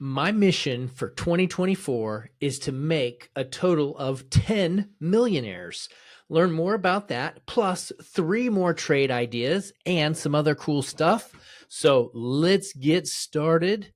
My mission for 2024 is to make a total of 10 millionaires. Learn more about that, plus 3 more trade ideas and some other cool stuff. So let's get started.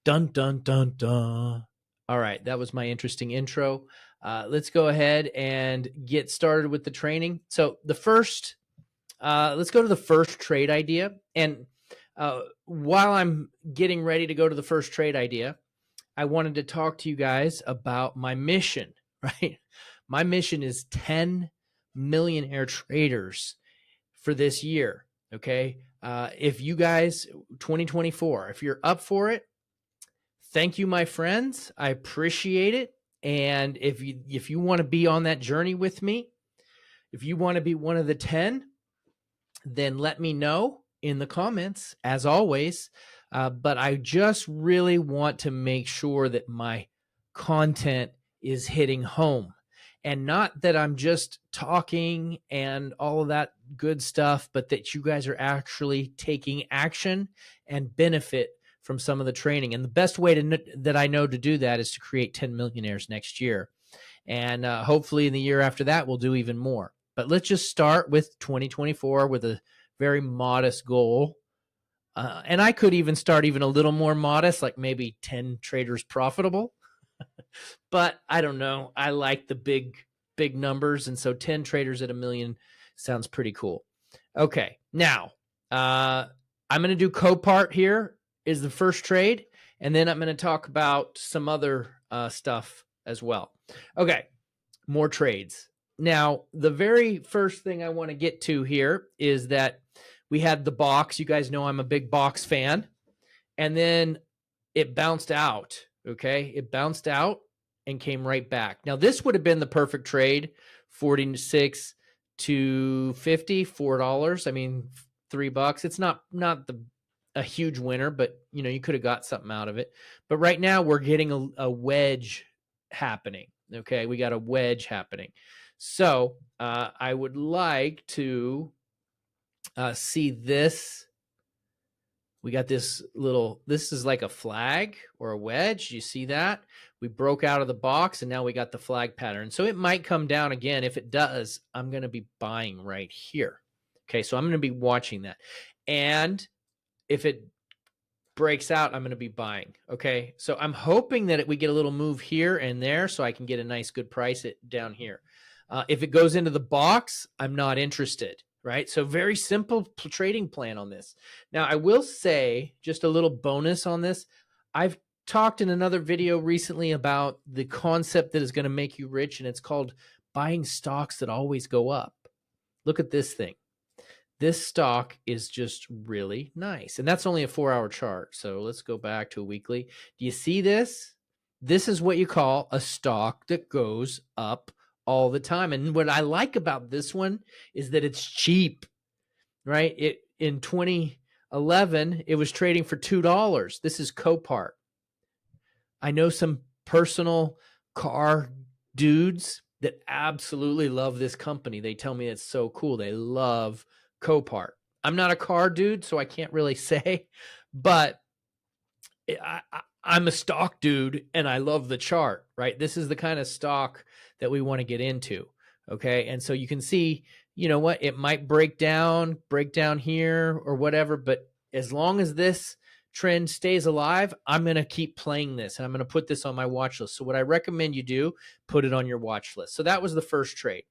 Dun, dun, dun, dun. All right, that was my interesting intro. Let's go ahead and get started with the training. So let's go to the first trade idea. And while I'm getting ready to go to the first trade idea, I wanted to talk to you guys about my mission, right? My mission is 10 millionaire traders for this year, okay? If you guys, 2024, if you're up for it, thank you, my friends. I appreciate it. And if you want to be on that journey with me, if you want to be one of the 10, then let me know in the comments, as always. But I just really want to make sure that my content is hitting home, and not that I'm just talking and all of that good stuff, but that you guys are actually taking action and benefit from some of the training. And the best way that I know to do that is to create 10 millionaires next year. And hopefully in the year after that, we'll do even more. But let's just start with 2024 with a very modest goal. And I could even start even a little more modest, like maybe 10 traders profitable. But I don't know. I like the big numbers. And so 10 traders at $1 million sounds pretty cool. Okay. Now, I'm going to do Copart here is the first trade. And then I'm going to talk about some other stuff as well. Okay. More trades. Now, the very first thing I want to get to here is that we had the box. You guys know I'm a big box fan. And then it bounced out, okay? It bounced out and came right back. Now, this would have been the perfect trade, 46 to 50, $4. I mean, $3. It's not a huge winner, but, you know, you could have got something out of it. But right now, we're getting a wedge happening, okay? We got a wedge happening. So I would like to see this. We got this is like a flag or a wedge. You see that? We broke out of the box and now we got the flag pattern. So it might come down again. If it does, I'm going to be buying right here. Okay, so I'm going to be watching that. And if it breaks out, I'm going to be buying. Okay, so I'm hoping that we get a little move here and there so I can get a nice good price down here. If it goes into the box, I'm not interested, right? So very simple trading plan on this. Now, I will say just a little bonus on this. I've talked in another video recently about the concept that is going to make you rich, and it's called buying stocks that always go up. Look at this thing. This stock is just really nice, and that's only a 4-hour chart. So let's go back to a weekly. Do you see this? This is what you call a stock that goes up all the time. And what I like about this one is that it's cheap, right? In 2011, it was trading for $2. This is Copart. I know some personal car dudes that absolutely love this company. They tell me it's so cool. They love Copart. I'm not a car dude, so I can't really say, but I'm a stock dude and I love the chart, right? This is the kind of stock that we want to get into, okay? And so you can see, you know what, it might break down here or whatever, but as long as this trend stays alive, I'm going to keep playing this and I'm going to put this on my watch list. So what I recommend you do, put it on your watch list. So that was the first trade.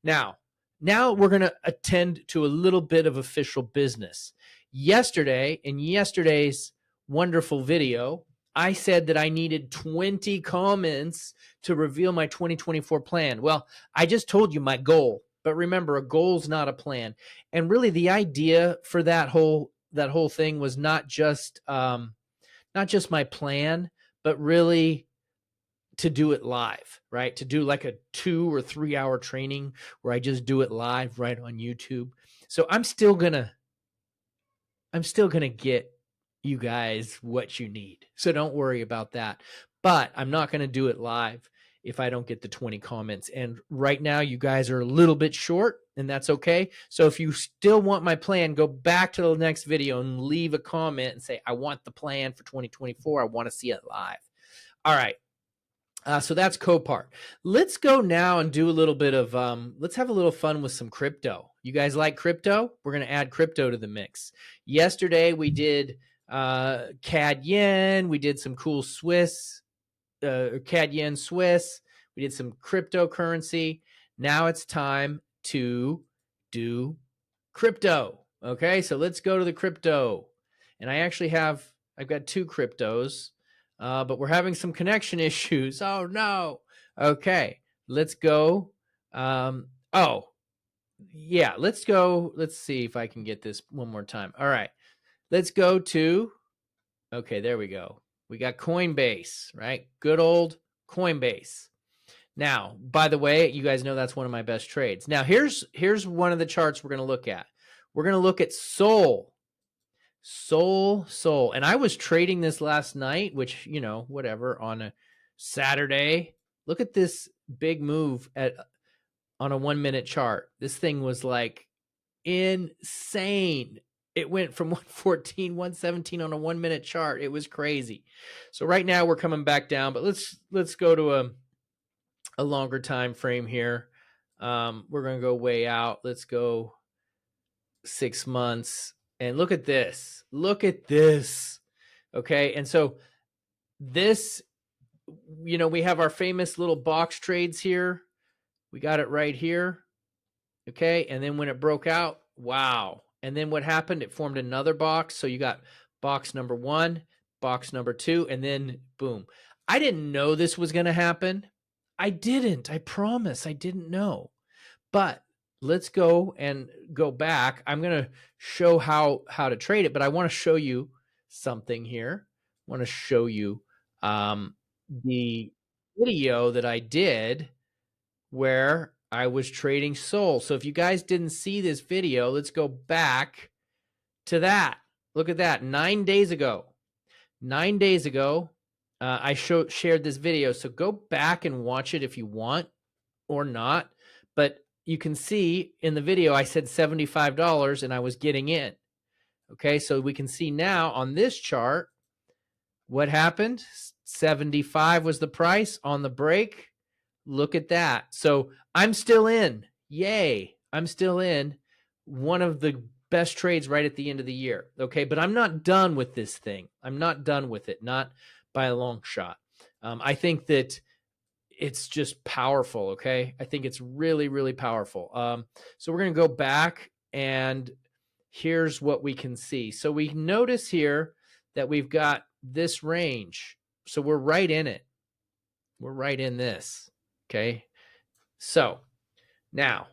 Now we're going to attend to a little bit of official business. Yesterday, in yesterday's wonderful video, I said that I needed 20 comments to reveal my 2024 plan. Well, I just told you my goal, but remember, a goal's not a plan. And really the idea for that whole thing was not just my plan, but really to do it live, right? To do like a 2 or 3 hour training where I just do it live right on YouTube. So I'm still gonna get you guys what you need. So don't worry about that. But I'm not going to do it live. if I don't get the 20 comments. And right now you guys are a little bit short, and that's okay. So if you still want my plan, go back to the next video and leave a comment and say, I want the plan for 2024. I want to see it live. All right. So that's Copart. Let's go now and do a little bit of, let's have a little fun with some crypto. You guys like crypto? We're going to add crypto to the mix. Yesterday we did CAD Yen. We did some cool Swiss, CAD Yen Swiss. We did some cryptocurrency. Now it's time to do crypto. Okay, so let's go to the crypto. And I've got 2 cryptos. But we're having some connection issues. Oh, no. Okay, let's go. Oh, yeah, let's go. Let's see if I can get this one more time. All right, let's go to, okay, there we go. We got Coinbase, right? Good old Coinbase. Now, by the way, you guys know that's one of my best trades. Now, here's one of the charts we're going to look at. We're going to look at Sol. And I was trading this last night, which, you know, whatever, on a Saturday. Look at this big move on a 1 minute chart. This thing was like insane. It went from 114, 117 on a 1 minute chart. It was crazy. So right now we're coming back down, but let's go to a longer time frame here. We're going to go way out. Let's go 6 months. And look at this. Look at this. Okay. And so this, you know, we have our famous little box trades here. We got it right here. Okay. And then when it broke out, wow. And then what happened? It formed another box. So you got box number 1, box number 2, and then boom. I didn't know this was going to happen. I didn't. I promise. I didn't know. But let's go back. I'm going to show how to trade it, but I want to show you something here. I want to show you the video that I did where I was trading Sol. So if you guys didn't see this video, let's go back to that. Look at that. 9 days ago. 9 days ago, I shared this video. So go back and watch it if you want or not. But you can see in the video, I said $75 and I was getting in. Okay, so we can see now on this chart, what happened? 75 was the price on the break. Look at that. So I'm still in. Yay. I'm still in. One of the best trades right at the end of the year. Okay, but I'm not done with this thing. I'm not done with it, not by a long shot. I think that it's just powerful, okay? I think it's really, really powerful. So we're going to go back, and here's what we can see. So we notice here that we've got this range. So we're right in it. We're right in this, okay? So now,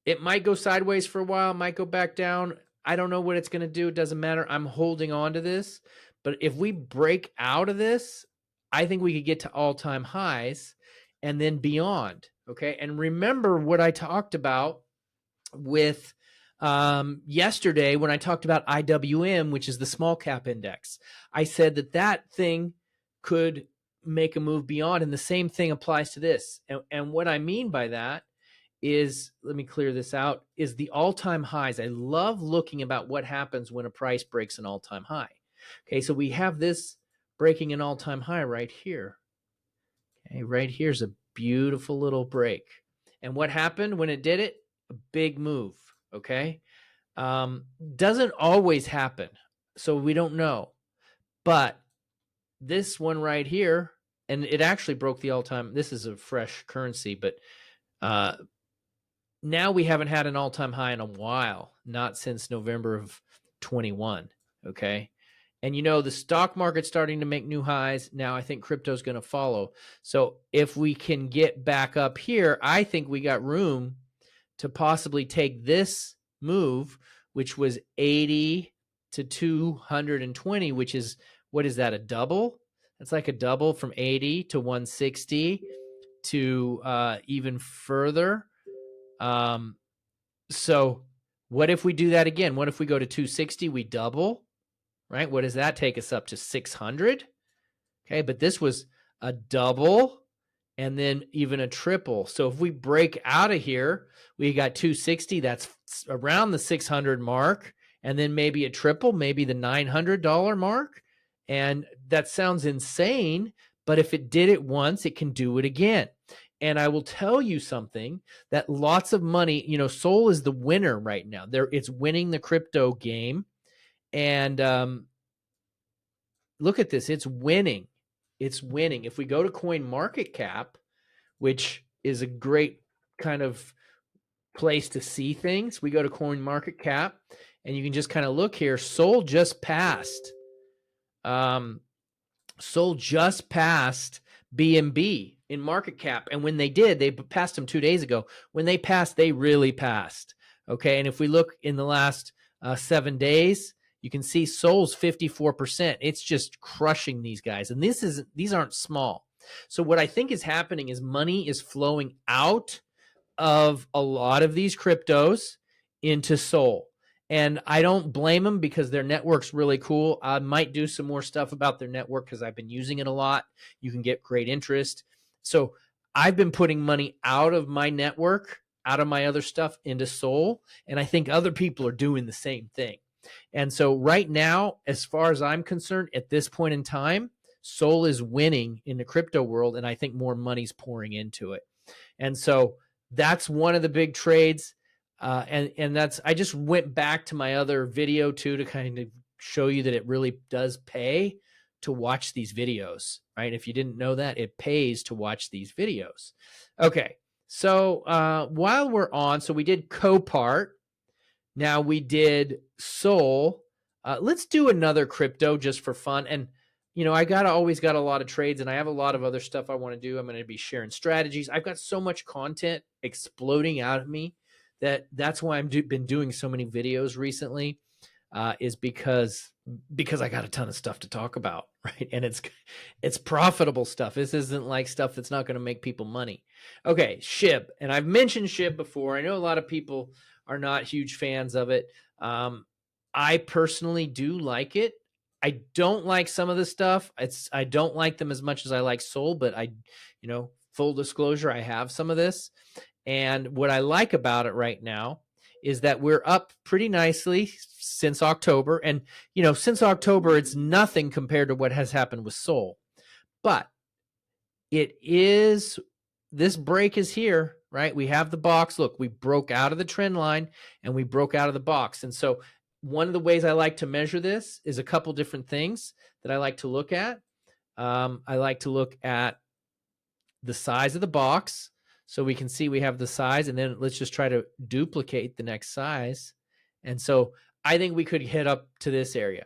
it might go sideways for a while, might go back down. I don't know what it's going to do. It doesn't matter. I'm holding on to this. But if we break out of this, I think we could get to all-time highs and then beyond, okay? And remember what I talked about with yesterday when I talked about IWM, which is the small cap index. I said that thing could make a move beyond, and the same thing applies to this. And what I mean by that is, let me clear this out, is the all-time highs. I love looking about what happens when a price breaks an all-time high. Okay, so we have this breaking an all-time high right here. Okay, right here's a beautiful little break. And what happened when it did it? A big move, okay? Doesn't always happen, so we don't know. But this one right here, and it actually broke the all-time, this is a fresh currency, but now we haven't had an all-time high in a while, not since November of 21, okay? And you know, the stock market's starting to make new highs. Now I think crypto's going to follow. So if we can get back up here, I think we got room to possibly take this move, which was 80 to 220, which is, what is that, a double? That's like a double from 80 to 160 to even further. So what if we do that again? What if we go to 260, we double? Right? What does that take us up to? 600? Okay, but this was a double and then even a triple. So if we break out of here, we got 260. That's around the 600 mark, and then maybe a triple, maybe the $900 mark. And that sounds insane, but if it did it once, it can do it again. And I will tell you something, that lots of money, you know, Sol is the winner right now. It's winning the crypto game. And look at this. It's winning. It's winning. If we go to Coin Market Cap, which is a great kind of place to see things, we go to Coin Market Cap, and you can just kind of look here. Sol just passed. Sol just passed BNB in market cap. And when they did, they passed them 2 days ago. When they passed, they really passed. Okay. And if we look in the last 7 days, you can see Sol's 54%. It's just crushing these guys. And these aren't small. So what I think is happening is money is flowing out of a lot of these cryptos into Sol. And I don't blame them, because their network's really cool. I might do some more stuff about their network because I've been using it a lot. You can get great interest. So I've been putting money out of my network, out of my other stuff, into Sol. And I think other people are doing the same thing. And so right now, as far as I'm concerned, at this point in time, Sol is winning in the crypto world. And I think more money's pouring into it. And so that's one of the big trades. And that's, I just went back to my other video too, to kind of show you that it really does pay to watch these videos, right? If you didn't know that, it pays to watch these videos. Okay. So, while we're on, so we did Copart. Now we did Sol. Let's do another crypto just for fun. And, you know, I always got a lot of trades, and I have a lot of other stuff I want to do. I'm going to be sharing strategies. I've got so much content exploding out of me that's why I've been doing so many videos recently, is because I got a ton of stuff to talk about, right? And it's profitable stuff. This isn't like stuff that's not going to make people money. Okay, SHIB. And I've mentioned SHIB before. I know a lot of people are not huge fans of it. I personally do like it. I don't like some of the stuff. I don't like them as much as I like Sol, but full disclosure, I have some of this. And what I like about it right now is that we're up pretty nicely since October. And, you know, since October, it's nothing compared to what has happened with Sol. But this break is here, right? We have the box. Look, we broke out of the trend line and we broke out of the box. And so one of the ways I like to measure this is a couple different things that I like to look at. I like to look at the size of the box. So we can see we have the size, and then let's just try to duplicate the next size. And so I think we could hit up to this area.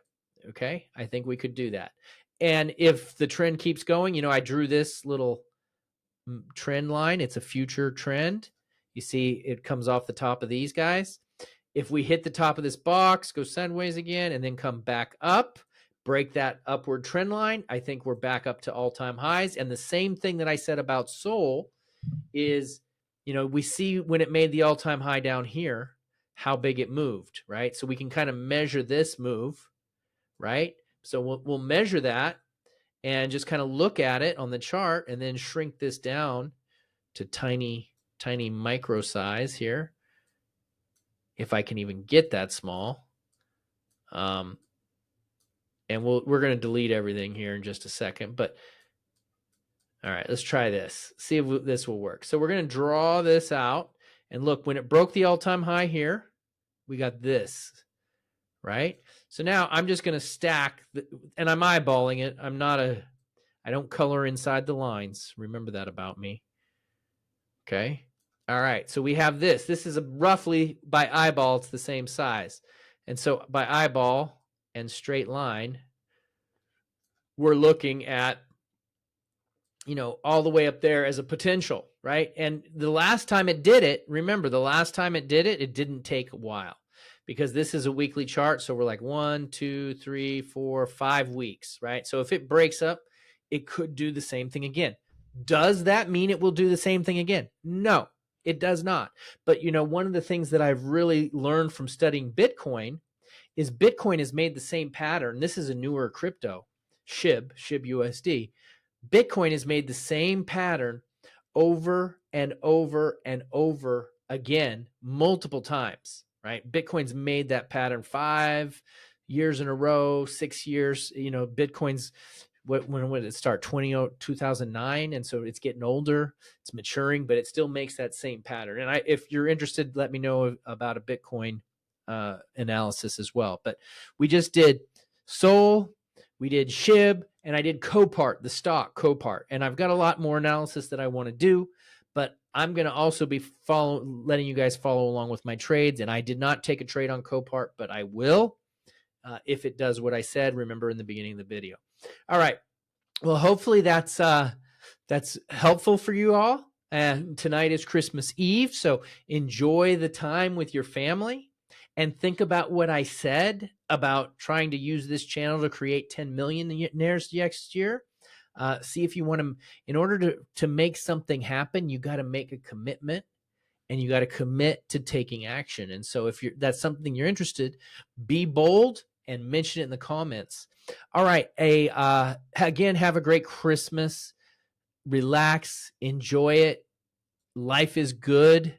Okay. I think we could do that. And if the trend keeps going, you know, I drew this little trend line. It's a future trend. You see it comes off the top of these guys. If we hit the top of this box, go sideways again, and then come back up, break that upward trend line, I think we're back up to all-time highs. And the same thing that I said about Sol is, you know, we see when it made the all-time high down here, how big it moved, right? So we can kind of measure this move, right? So we'll measure that and just kind of look at it on the chart, and then shrink this down to tiny micro size here, if I can even get that small. And we're going to delete everything here in just a second, but all right, let's try this. See if this will work. So we're going to draw this out, and look, when it broke the all-time high here, we got this, right? So now I'm just going to stack, and I'm eyeballing it. I don't color inside the lines. Remember that about me. Okay. All right. So we have this. This is roughly by eyeball, it's the same size. And so by eyeball and straight line, we're looking at, you know, all the way up there as a potential, right? And the last time it did it, remember, the last time it did it, it didn't take a while, because this is a weekly chart. So we're like 1, 2, 3, 4, 5 weeks, right? So if it breaks up, it could do the same thing again. Does that mean it will do the same thing again? No, it does not. But, you know, one of the things that I've really learned from studying Bitcoin is Bitcoin has made the same pattern. This is a newer crypto, SHIB USD. Bitcoin has made the same pattern over and over and over again, multiple times, right? Bitcoin's made that pattern 5 years in a row, 6 years. Bitcoin's, when did it start? 2009. And so it's getting older, it's maturing, but it still makes that same pattern. And if you're interested, let me know about a Bitcoin analysis as well. But we just did Sol, we did SHIB, and I did Copart, the stock Copart. And I've got a lot more analysis that I want to do, but I'm going to also be letting you guys follow along with my trades. And I did not take a trade on Copart, but I will if it does what I said, remember in the beginning of the video. All right. Well, hopefully that's helpful for you all. And tonight is Christmas Eve, so enjoy the time with your family and think about what I said about trying to use this channel to create 10 millionaires next year. See if you want to, in order to make something happen, you got to make a commitment and you got to commit to taking action. And so if that's something you're interested, be bold and mention it in the comments. All right. Again, have a great Christmas. Relax, enjoy it. Life is good.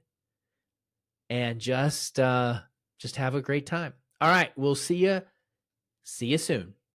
And just have a great time. All right. We'll see you soon.